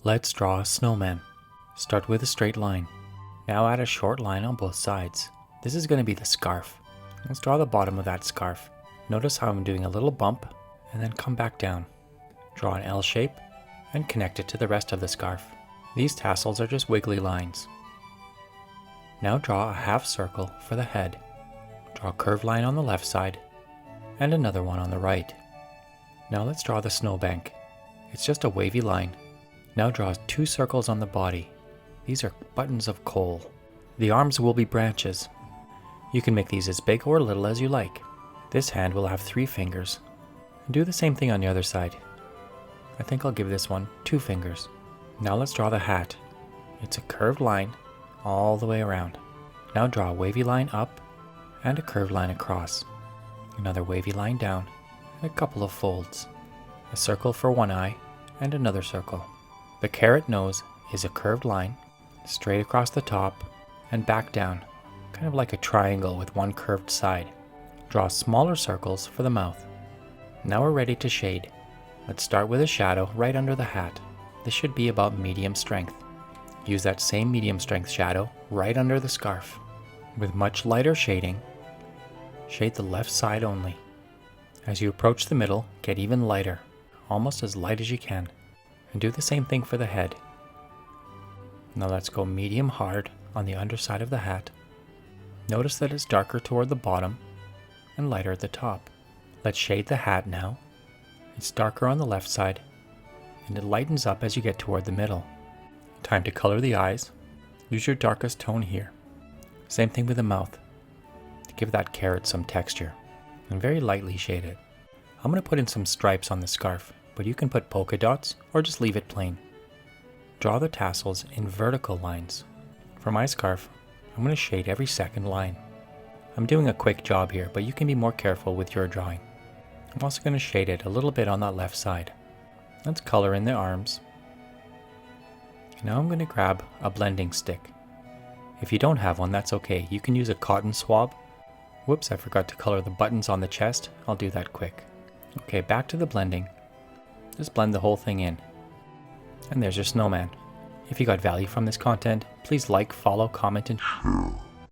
Let's draw a snowman. Start with a straight line. Now add a short line on both sides. This is going to be the scarf. Let's draw the bottom of that scarf. Notice how I'm doing a little bump and then come back down. Draw an L shape and connect it to the rest of the scarf. These tassels are just wiggly lines. Now draw a half circle for the head. Draw a curved line on the left side and another one on the right. Now let's draw the snowbank. It's just a wavy line. Now draw 2 circles on the body. These are buttons of coal. The arms will be branches. You can make these as big or little as you like. This hand will have 3 fingers. Do the same thing on the other side. I think I'll give this one 2 fingers. Now let's draw the hat. It's a curved line all the way around. Now draw a wavy line up and a curved line across. Another wavy line down and a couple of folds. A circle for one eye and another circle. The carrot nose is a curved line, straight across the top and back down, kind of like a triangle with one curved side. Draw smaller circles for the mouth. Now we're ready to shade. Let's start with a shadow right under the hat. This should be about medium strength. Use that same medium strength shadow right under the scarf. With much lighter shading, shade the left side only. As you approach the middle, get even lighter, almost as light as you can. And do the same thing for the head. Now let's go medium hard on the underside of the hat. Notice that it's darker toward the bottom and lighter at the top. Let's shade the hat now. It's darker on the left side and it lightens up as you get toward the middle. Time to color the eyes. Use your darkest tone here. Same thing with the mouth. To give that carrot some texture and very lightly shade it. I'm going to put in some stripes on the scarf, but you can put polka dots or just leave it plain. Draw the tassels in vertical lines. For my scarf, I'm going to shade every second line. I'm doing a quick job here, but you can be more careful with your drawing. I'm also going to shade it a little bit on that left side. Let's color in the arms. Now I'm going to grab a blending stick. If you don't have one, that's okay. You can use a cotton swab. Whoops, I forgot to color the buttons on the chest. I'll do that quick. Okay, back to the blending. Just blend the whole thing in. And there's your snowman. If you got value from this content, please like, follow, comment, and share.